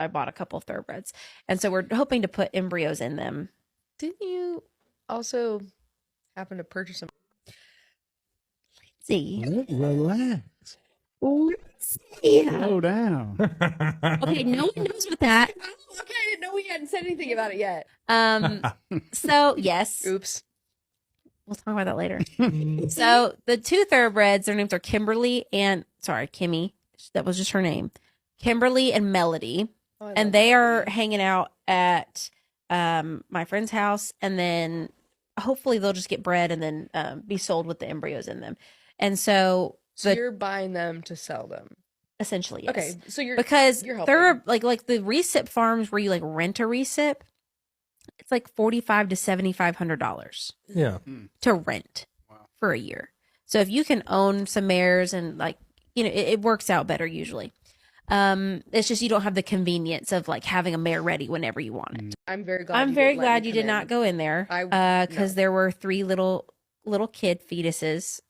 I bought a couple of thoroughbreds. And so we're hoping to put embryos in them. Didn't you also happen to purchase some? See. Relax. Yeah. Slow down. Okay, no one knows what that. Oh, okay, I didn't know we hadn't said anything about it yet. So yes. Oops. We'll talk about that later. So the two thoroughbreds, their names are Kimmy. That was just her name. Kimberly and Melody. Oh, And they are hanging out at my friend's house, and then hopefully they'll just get bred and then be sold with the embryos in them. And so you're buying them to sell them. Essentially, yes. Okay, so you're helping. they're like the recip farms where you like rent a recip. It's like $4,500 to $7,500. Yeah. To rent for a year. So if you can own some mares and like, you know, it works out better usually. It's just you don't have the convenience of like having a mare ready whenever you want it. I'm very glad. You did not go in there. Because there were 3 little kid fetuses.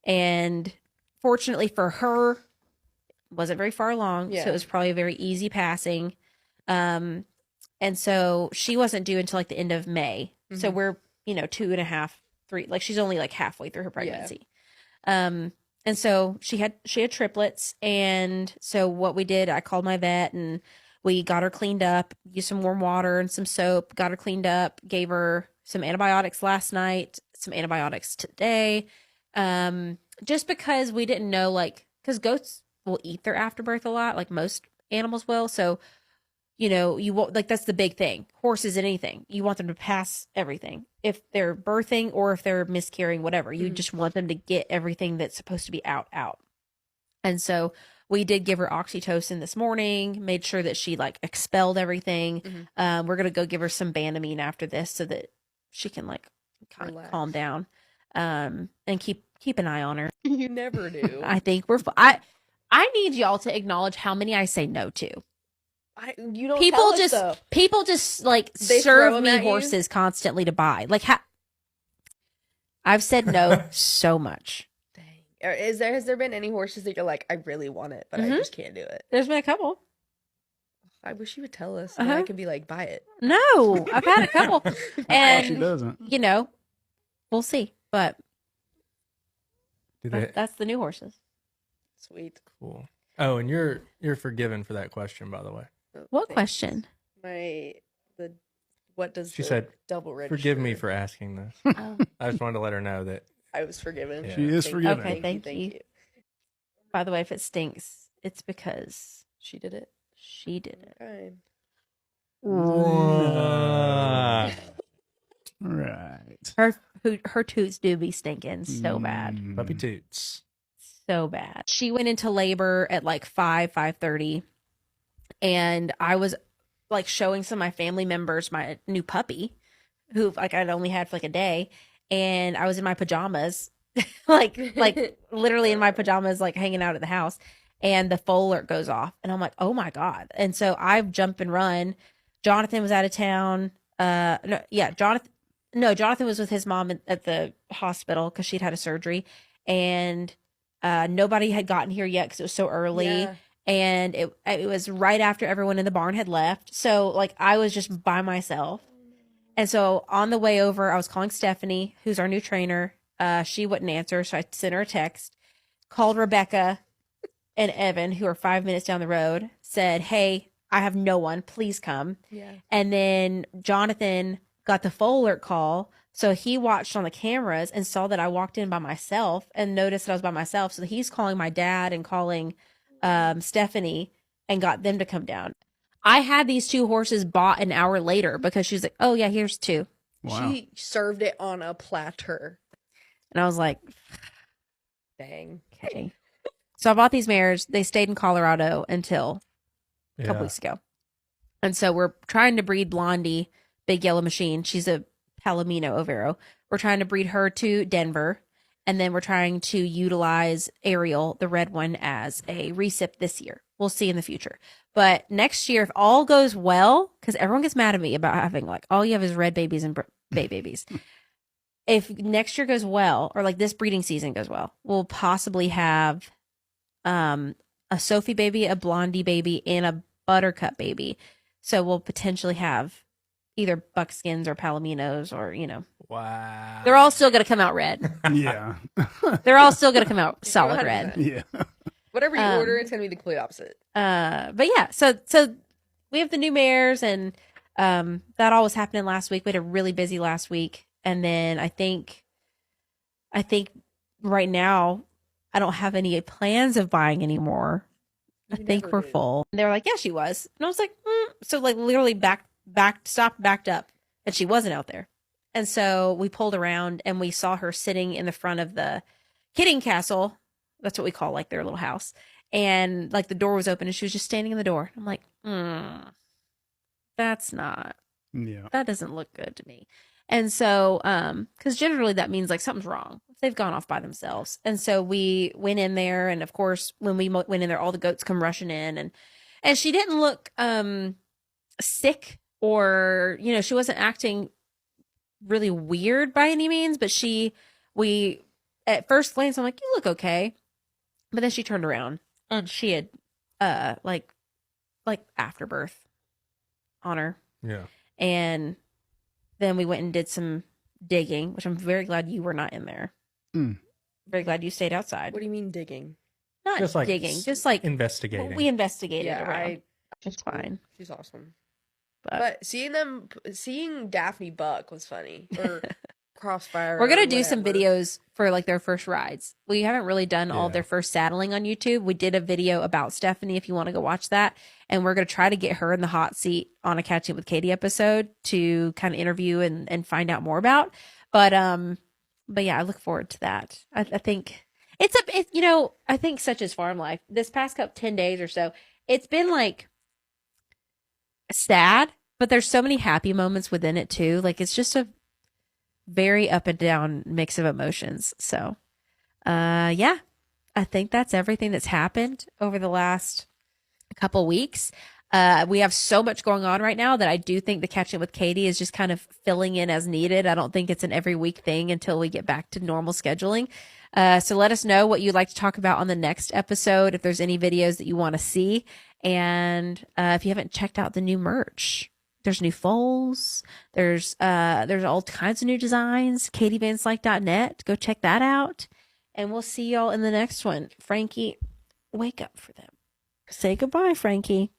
And fortunately for her, wasn't very far along, so it was probably a very easy passing. And so she wasn't due until like the end of May. So we're 2.5, 3. Like she's only like halfway through her pregnancy. And so she had triplets. And so what we did, I called my vet and we got her cleaned up, used some warm water and some soap, got her cleaned up, gave her some antibiotics last night, some antibiotics today. Just because we didn't know, like, because goats will eat their afterbirth a lot, like most animals will. So, you won't, like, that's the big thing. Horses and anything, you want them to pass everything. If they're birthing or if they're miscarrying, whatever, you just want them to get everything that's supposed to be out. And so we did give her oxytocin this morning, made sure that she like expelled everything. We're going to go give her some Banamine after this so that she can like kind of calm down, and keep an eye on her. You never do. I think we're I need y'all to acknowledge how many I say no to. You don't tell us, though. People just like They serve me horses constantly to buy. Like I've said no so much. Dang. Has there been any horses that you're like, I really want it, but I just can't do it? There's been a couple. I wish you would tell us, and I could be like, buy it. No, I've had a couple, and she doesn't. We'll see. But Do that's the new horses. Sweet. Cool. Oh, and you're forgiven for that question, by the way. Oh, what thanks. question? What does She the said, double register? Forgive me for asking this. Oh. I just wanted to let her know that I was forgiven. Yeah. She is forgiven. Okay, thank you. By the way, if it stinks, it's because She did it. she did it. Okay. Right. Her toots do be stinking so bad. puppy toots. So bad. She went into labor at like 5:30, and I was like showing some of my family members my new puppy, who like I'd only had for like a day, and I was in my pajamas, like literally in my pajamas, like hanging out at the house, and the Foal alert goes off, and I'm like, oh my god! And so I jump and run. Jonathan was out of town. Jonathan was with his mom at the hospital because she'd had a surgery, and nobody had gotten here yet because it was so early. Yeah. And it was right after everyone in the barn had left. So like I was just by myself. And so on the way over, I was calling Stephanie, who's our new trainer. She wouldn't answer. So I sent her a text, called Rebecca and Evan, who are 5 minutes down the road, said, hey, I have no one, please come. Yeah. And then Jonathan got the Foal alert call. So he watched on the cameras and saw that I walked in by myself and noticed that I was by myself. So he's calling my dad and calling Stephanie and got them to come down. I had these 2 horses bought an hour later because she was like, oh yeah, here's 2. Wow. She served it on a platter. And I was like, Dang. okay. So I bought these mares. They stayed in Colorado until a couple weeks ago. And so we're trying to breed Blondie, big yellow machine. She's a Palomino Overo. We're trying to breed her to Denver. And then we're trying to utilize Ariel, the red one, as a recip this year. We'll see in the future. But next year, if all goes well, because everyone gets mad at me about having like, all you have is red babies and bay babies. If next year goes well, or like this breeding season goes well, we'll possibly have a Sophie baby, a Blondie baby, and a buttercup baby. So we'll potentially have either buckskins or palominos or, Wow. they're all still going to come out red. Yeah. They're all still going to solid solid 100%. red. Yeah. Whatever you order, it's gonna be the complete opposite. But yeah, so we have the new mares, and that all was happening last week. We had a really busy last week, and then I think right now I don't have any plans of buying anymore. I think never we're did. full. And they were like, yeah, she was, and I was like, so like literally backed up, and she wasn't out there, and so we pulled around and we saw her sitting in the front of the kidding castle. That's what we call like their little house. And like the door was open and she was just standing in the door. I'm like, that doesn't look good to me. And so, because generally that means like something's wrong. They've gone off by themselves. And so we went in there, and of course, when we went in there, all the goats come rushing in, and she didn't look sick, or she wasn't acting really weird by any means, but we at first glance, I'm like, you look okay. But then she turned around and she had like afterbirth on her. Yeah. And then we went and did some digging, which I'm very glad you were not in there. Very glad you stayed outside. What do you mean digging? Not Just like digging, just like investigating. we investigated Yeah, around. It's fine. She's awesome. But Seeing Daphne buck was funny. Or Crossfire. we're gonna or do some whatever. videos for like their first rides. We haven't really done all of their first saddling on YouTube. We did a video about Stephanie if you want to go watch that. And we're gonna try to get her in the hot seat on a Catching with Katie episode to kind of interview and find out more about. But yeah, I look forward to that. I think I think such is farm life. This past 10 days or so, it's been like sad, but there's so many happy moments within it too. Like it's just a very up and down mix of emotions. So, yeah, I think that's everything that's happened over the last couple weeks. We have so much going on right now that I do think the Catching with Katie is just kind of filling in as needed. I don't think it's an every week thing until we get back to normal scheduling. So let us know what you'd like to talk about on the next episode, if there's any videos that you want to see. And if you haven't checked out the new merch, there's new foals. There's all kinds of new designs. KatieVanSlyke.net. Go check that out. And we'll see y'all in the next one. Frankie, wake up for them. Say goodbye, Frankie.